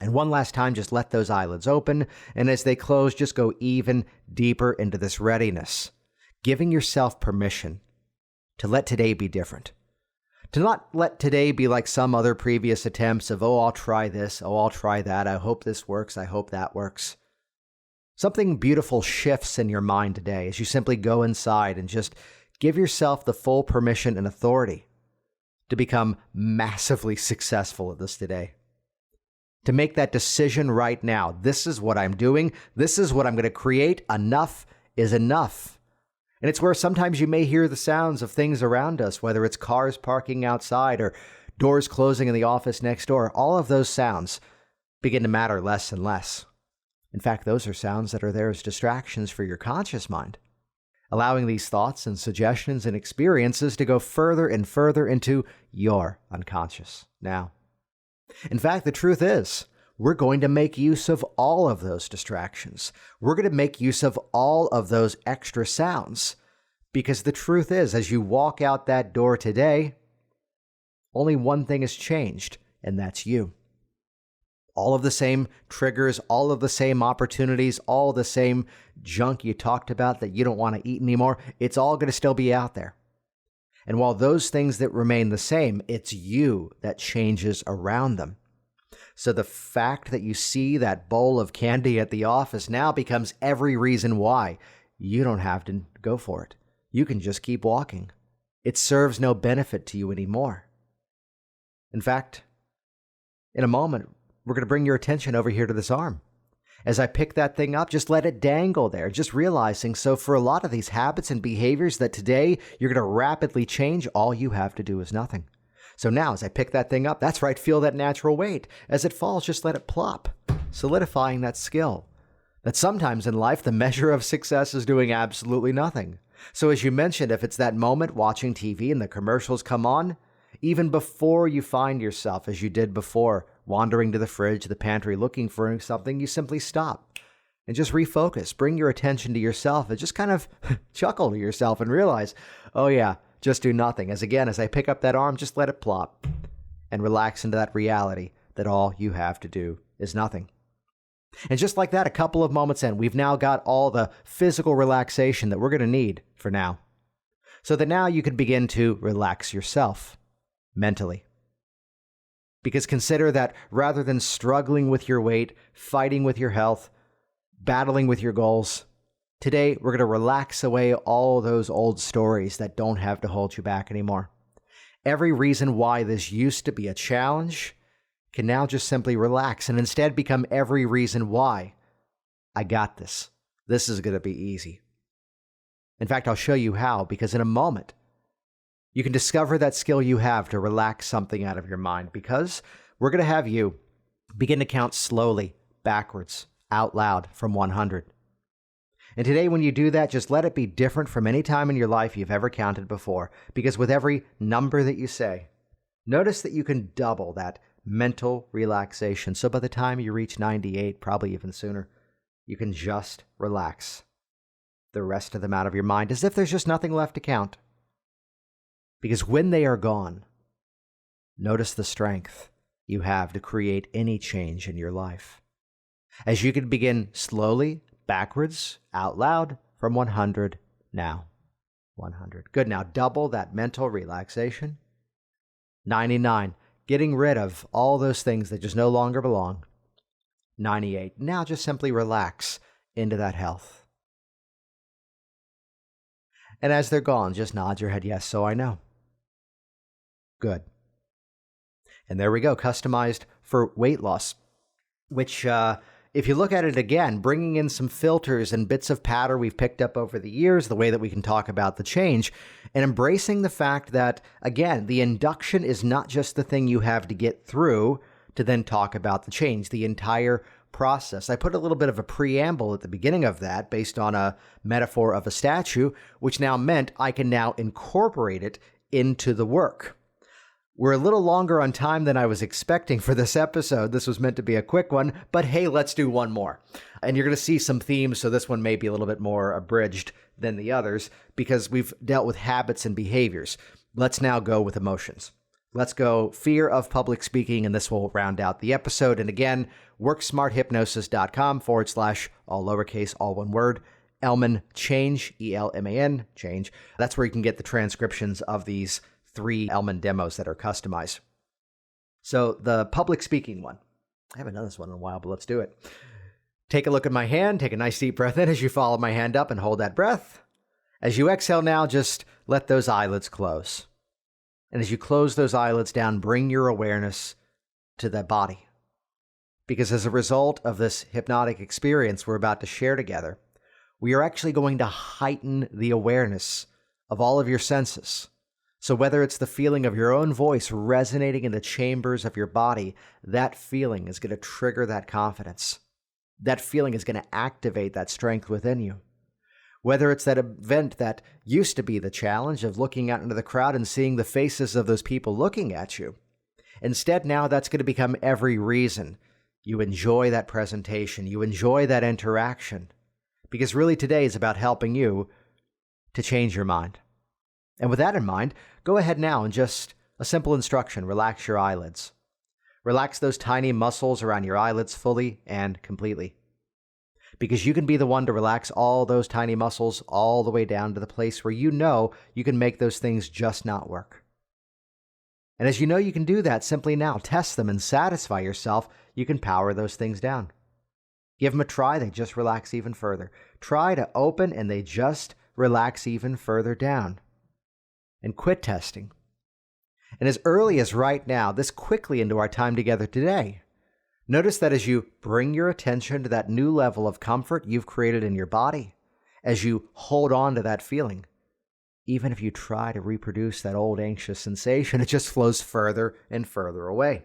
And one last time, just let those eyelids open, and as they close, just go even deeper into this readiness, giving yourself permission to let today be different. To not let today be like some other previous attempts of, oh, I'll try this, oh, I'll try that, I hope this works, I hope that works. Something beautiful shifts in your mind today as you simply go inside and just give yourself the full permission and authority to become massively successful at this today. To make that decision right now. This is what I'm doing. This is what I'm going to create. Enough is enough. And it's where sometimes you may hear the sounds of things around us, whether it's cars parking outside or doors closing in the office next door. All of those sounds begin to matter less and less. In fact, those are sounds that are there as distractions for your conscious mind, allowing these thoughts and suggestions and experiences to go further and further into your unconscious now. In fact, the truth is, we're going to make use of all of those distractions. We're going to make use of all of those extra sounds. Because the truth is, as you walk out that door today, only one thing has changed, and that's you. All of the same triggers, all of the same opportunities, all the same junk you talked about that you don't want to eat anymore, it's all going to still be out there. And while those things that remain the same, it's you that changes around them. So the fact that you see that bowl of candy at the office now becomes every reason why you don't have to go for it. You can just keep walking. It serves no benefit to you anymore. In fact, in a moment, we're going to bring your attention over here to this arm. As I pick that thing up, just let it dangle there, just realizing, so for a lot of these habits and behaviors that today you're going to rapidly change, all you have to do is nothing. So now, as I pick that thing up, that's right, feel that natural weight. As it falls, just let it plop, solidifying that skill. That sometimes in life, the measure of success is doing absolutely nothing. So as you mentioned, if it's that moment watching TV and the commercials come on, even before you find yourself, as you did before, wandering to the fridge, the pantry, looking for something, you simply stop and just refocus. Bring your attention to yourself and just kind of chuckle to yourself and realize, oh yeah, just do nothing. As I pick up that arm, just let it plop and relax into that reality that all you have to do is nothing. And just like that, a couple of moments in, we've now got all the physical relaxation that we're going to need for now. So that now you can begin to relax yourself mentally. Because consider that rather than struggling with your weight, fighting with your health, battling with your goals, today we're going to relax away all those old stories that don't have to hold you back anymore. Every reason why this used to be a challenge can now just simply relax and instead become every reason why I got this. This is going to be easy. In fact, I'll show you how, because in a moment, you can discover that skill you have to relax something out of your mind, because we're going to have you begin to count slowly, backwards, out loud from 100. And today when you do that, just let it be different from any time in your life you've ever counted before, because with every number that you say, notice that you can double that mental relaxation. So by the time you reach 98, probably even sooner, you can just relax the rest of them out of your mind as if there's just nothing left to count. Because when they are gone, notice the strength you have to create any change in your life. As you can begin slowly, backwards, out loud, from 100 now. 100. Good. Now double that mental relaxation. 99. Getting rid of all those things that just no longer belong. 98. Now just simply relax into that health. And as they're gone, just nod your head, yes, so I know. Good. And there we go, customized for weight loss, which, if you look at it again, bringing in some filters and bits of patter we've picked up over the years, the way that we can talk about the change, and embracing the fact that, again, the induction is not just the thing you have to get through to then talk about the change, the entire process. I put a little bit of a preamble at the beginning of that based on a metaphor of a statue, which now meant I can now incorporate it into the work. We're a little longer on time than I was expecting for this episode. This was meant to be a quick one, but hey, let's do one more. And you're going to see some themes, so this one may be a little bit more abridged than the others because we've dealt with habits and behaviors. Let's now go with emotions. Let's go fear of public speaking, and this will round out the episode. And again, worksmarthypnosis.com/ all lowercase, all one word, Elman Change, ELMAN, change. That's where you can get the transcriptions of these 3 Elman demos that are customized. So the public speaking one, I haven't done this one in a while, but let's do it. Take a look at my hand, take a nice deep breath in as you follow my hand up and hold that breath. As you exhale now, just let those eyelids close. And as you close those eyelids down, bring your awareness to the body. Because as a result of this hypnotic experience we're about to share together, we are actually going to heighten the awareness of all of your senses. So whether it's the feeling of your own voice resonating in the chambers of your body, that feeling is going to trigger that confidence. That feeling is going to activate that strength within you. Whether it's that event that used to be the challenge of looking out into the crowd and seeing the faces of those people looking at you. Instead, now that's going to become every reason you enjoy that presentation, you enjoy that interaction. Because really today is about helping you to change your mind. And with that in mind, go ahead now and just a simple instruction, relax your eyelids. Relax those tiny muscles around your eyelids fully and completely. Because you can be the one to relax all those tiny muscles all the way down to the place where you know you can make those things just not work. And as you know you can do that, simply now test them and satisfy yourself you can power those things down. Give them a try, they just relax even further. Try to open and they just relax even further down. And quit testing. And as early as right now, this quickly into our time together today, notice that as you bring your attention to that new level of comfort you've created in your body, as you hold on to that feeling, even if you try to reproduce that old anxious sensation, it just flows further and further away.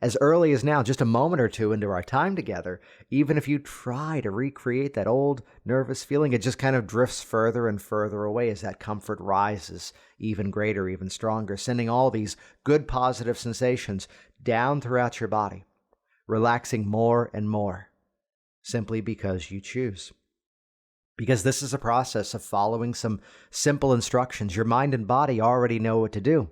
As early as now, just a moment or two into our time together, even if you try to recreate that old nervous feeling, it just kind of drifts further and further away as that comfort rises even greater, even stronger, sending all these good positive sensations down throughout your body, relaxing more and more, simply because you choose. Because this is a process of following some simple instructions. Your mind and body already know what to do.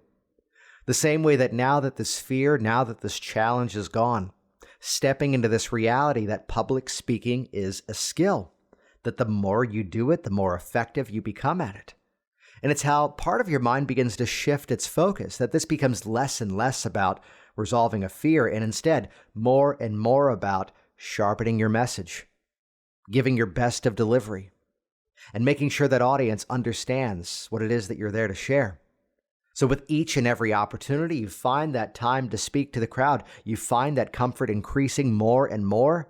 The same way that now that this fear, now that this challenge is gone, stepping into this reality that public speaking is a skill, that the more you do it, the more effective you become at it. And it's how part of your mind begins to shift its focus, that this becomes less and less about resolving a fear and instead more and more about sharpening your message, giving your best of delivery, and making sure that audience understands what it is that you're there to share. So with each and every opportunity, you find that time to speak to the crowd. You find that comfort increasing more and more,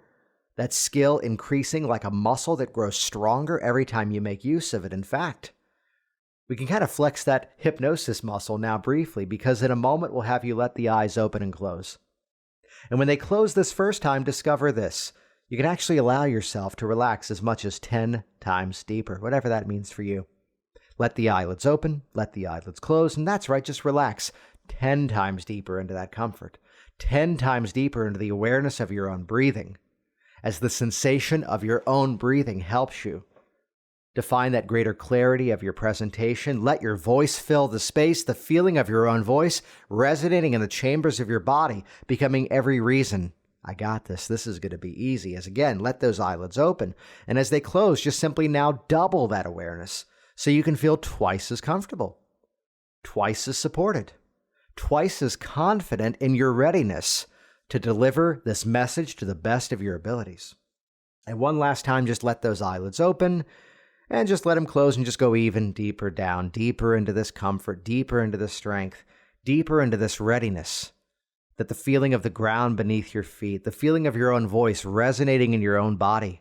that skill increasing like a muscle that grows stronger every time you make use of it. In fact, we can kind of flex that hypnosis muscle now briefly, because in a moment we'll have you let the eyes open and close. And when they close this first time, discover this. You can actually allow yourself to relax as much as 10 times deeper, whatever that means for you. Let the eyelids open, let the eyelids close, and that's right, just relax 10 times deeper into that comfort, 10 times deeper into the awareness of your own breathing, as the sensation of your own breathing helps you to find that greater clarity of your presentation. Let your voice fill the space, the feeling of your own voice resonating in the chambers of your body, becoming every reason, I got this, this is going to be easy. As again, let those eyelids open, and as they close, just simply now double that awareness, so you can feel twice as comfortable, twice as supported, twice as confident in your readiness to deliver this message to the best of your abilities. And one last time, just let those eyelids open and just let them close and just go even deeper down, deeper into this comfort, deeper into this strength, deeper into this readiness, that the feeling of the ground beneath your feet, the feeling of your own voice resonating in your own body,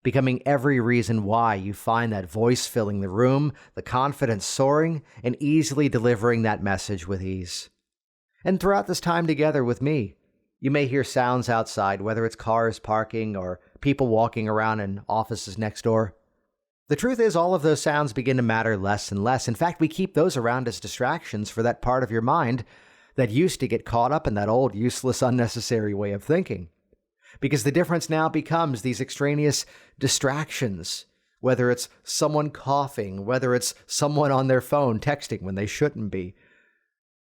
becoming every reason why you find that voice filling the room, the confidence soaring, and easily delivering that message with ease. And throughout this time together with me, you may hear sounds outside, whether it's cars parking or people walking around in offices next door. The truth is, all of those sounds begin to matter less and less. In fact, we keep those around as distractions for that part of your mind that used to get caught up in that old, useless, unnecessary way of thinking. Because the difference now becomes these extraneous distractions, whether it's someone coughing, whether it's someone on their phone texting when they shouldn't be,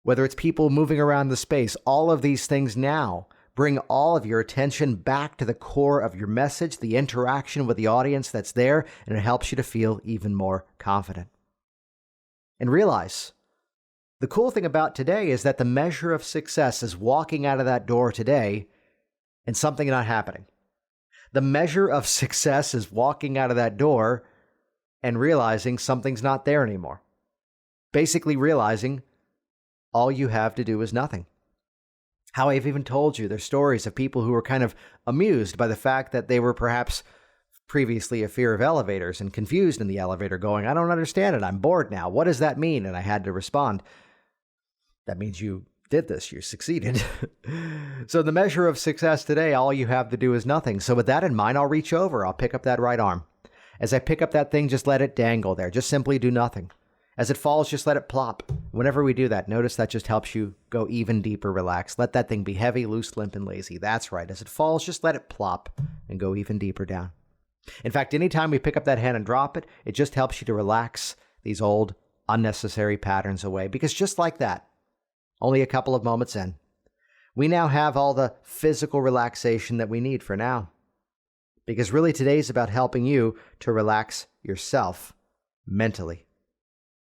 whether it's people moving around the space. All of these things now bring all of your attention back to the core of your message, the interaction with the audience that's there, and it helps you to feel even more confident. And realize, the cool thing about today is that the measure of success is walking out of that door today and something not happening. The measure of success is walking out of that door and realizing something's not there anymore. Basically realizing all you have to do is nothing. How I've even told you there's stories of people who were kind of amused by the fact that they were perhaps previously a fear of elevators and confused in the elevator going, I don't understand it, I'm bored now, what does that mean? And I had to respond, that means you did this, you succeeded. So the measure of success today, all you have to do is nothing. So with that in mind, I'll reach over, I'll pick up that right arm. As I pick up that thing, just let it dangle there. Just simply do nothing. As it falls, just let it plop. Whenever we do that, notice that just helps you go even deeper, relax. Let that thing be heavy, loose, limp, and lazy. That's right. As it falls, just let it plop and go even deeper down. In fact, anytime we pick up that hand and drop it, it just helps you to relax these old, unnecessary patterns away. Because just like that, only a couple of moments in, We now have all the physical relaxation that we need for now. Because really today's about helping you to relax yourself mentally.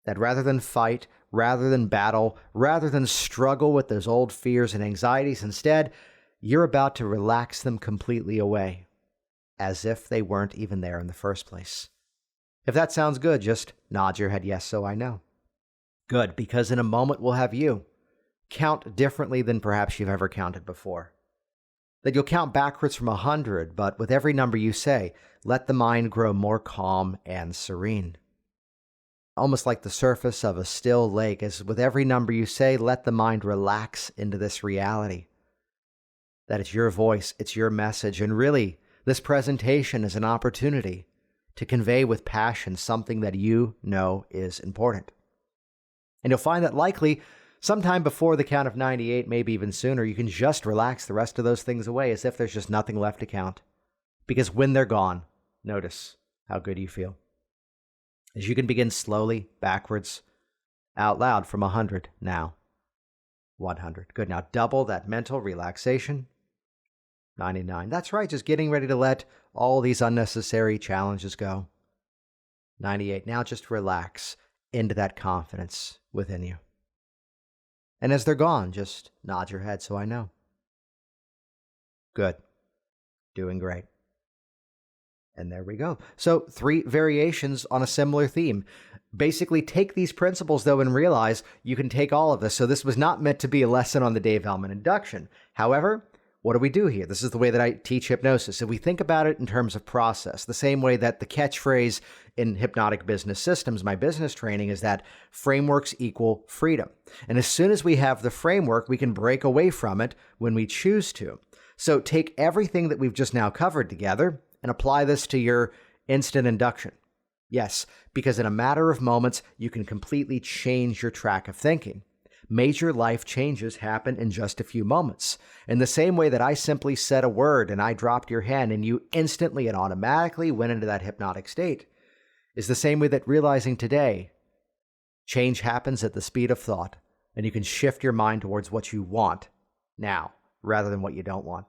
That rather than fight, rather than battle, rather than struggle with those old fears and anxieties, instead, you're about to relax them completely away, as if they weren't even there in the first place. If that sounds good, just nod your head yes so I know. Good, because in a moment we'll have you count differently than perhaps you've ever counted before. That you'll count backwards from 100, but with every number you say, let the mind grow more calm and serene. Almost like the surface of a still lake, as with every number you say, let the mind relax into this reality. That it's your voice, it's your message, and really, this presentation is an opportunity to convey with passion something that you know is important. And you'll find that likely, sometime before the count of 98, maybe even sooner, you can just relax the rest of those things away as if there's just nothing left to count. Because when they're gone, notice how good you feel. As you can begin slowly, backwards, out loud from 100 now. 100. Good. Now double that mental relaxation. 99. That's right, just getting ready to let all these unnecessary challenges go. 98. Now just relax into that confidence within you. And as they're gone, just nod your head so I know. Good. Doing great. And there we go. So 3 variations on a similar theme. Basically, take these principles, though, and realize you can take all of this. So this was not meant to be a lesson on the Dave Elman Induction. However, what do we do here? This is the way that I teach hypnosis. If we think about it in terms of process, the same way that the catchphrase in Hypnotic Business Systems, my business training, is that frameworks equal freedom. And as soon as we have the framework, we can break away from it when we choose to. So take everything that we've just now covered together and apply this to your instant induction. Yes, because in a matter of moments, you can completely change your track of thinking. Major life changes happen in just a few moments. In the same way that I simply said a word and I dropped your hand and you instantly and automatically went into that hypnotic state, is the same way that realizing today, change happens at the speed of thought, and you can shift your mind towards what you want now rather than what you don't want.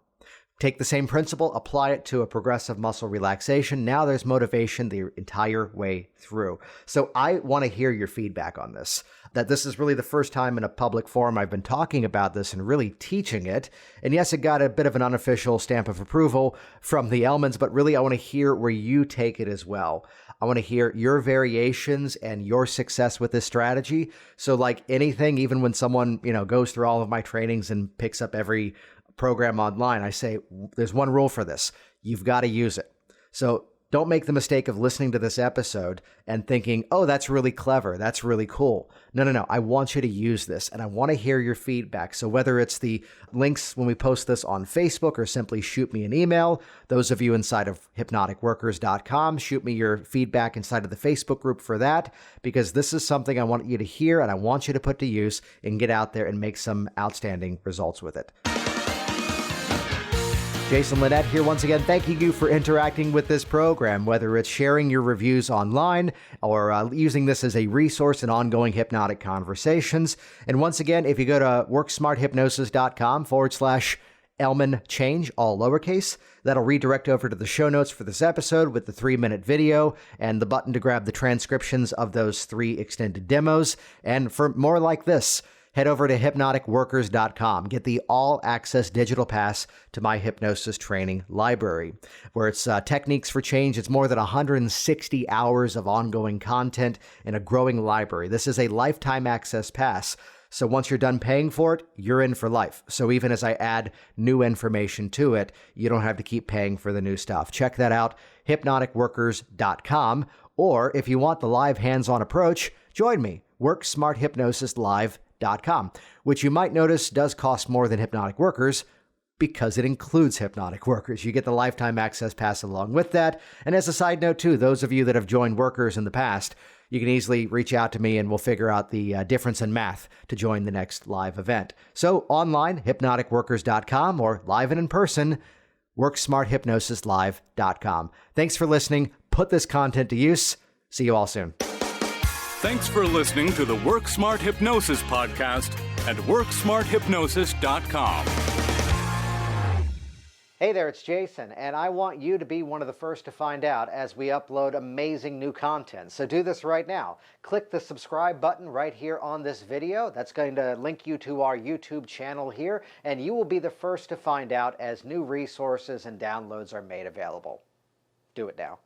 Take the same principle, apply it to a progressive muscle relaxation. Now there's motivation the entire way through. So I want to hear your feedback on this, that this is really the first time in a public forum I've been talking about this and really teaching it. And yes, it got a bit of an unofficial stamp of approval from the Elmans, but really I want to hear where you take it as well. I want to hear your variations and your success with this strategy. So like anything, even when someone, goes through all of my trainings and picks up every program online, I say, there's one rule for this. You've got to use it. So don't make the mistake of listening to this episode and thinking, oh, that's really clever. That's really cool. No. I want you to use this and I want to hear your feedback. So whether it's the links when we post this on Facebook or simply shoot me an email, those of you inside of hypnoticworkers.com, shoot me your feedback inside of the Facebook group for that, because this is something I want you to hear and I want you to put to use and get out there and make some outstanding results with it. Jason Linett here once again, thanking you for interacting with this program, whether it's sharing your reviews online or using this as a resource in ongoing hypnotic conversations. And once again, if you go to worksmarthypnosis.com/Elman Change, all lowercase, that'll redirect over to the show notes for this episode with the 3-minute video and the button to grab the transcriptions of those 3 extended demos. And for more like this, head over to hypnoticworkers.com. Get the all-access digital pass to my hypnosis training library, where it's techniques for change. It's more than 160 hours of ongoing content in a growing library. This is a lifetime access pass. So once you're done paying for it, you're in for life. So even as I add new information to it, you don't have to keep paying for the new stuff. Check that out, hypnoticworkers.com. Or if you want the live hands-on approach, join me, WorkSmartHypnosisLive.com, which you might notice does cost more than Hypnotic Workers because it includes Hypnotic Workers. You get the lifetime access pass along with that. And as a side note too, those of you that have joined Workers in the past, you can easily reach out to me and we'll figure out the difference in math to join the next live event. So online, hypnoticworkers.com, or live and in person, WorkSmartHypnosisLive.com. Thanks for listening. Put this content to use. See you all soon. Thanks for listening to the Work Smart Hypnosis podcast at WorkSmartHypnosis.com. Hey there, it's Jason, and I want you to be one of the first to find out as we upload amazing new content. So do this right now. Click the subscribe button right here on this video. That's going to link you to our YouTube channel here, and you will be the first to find out as new resources and downloads are made available. Do it now.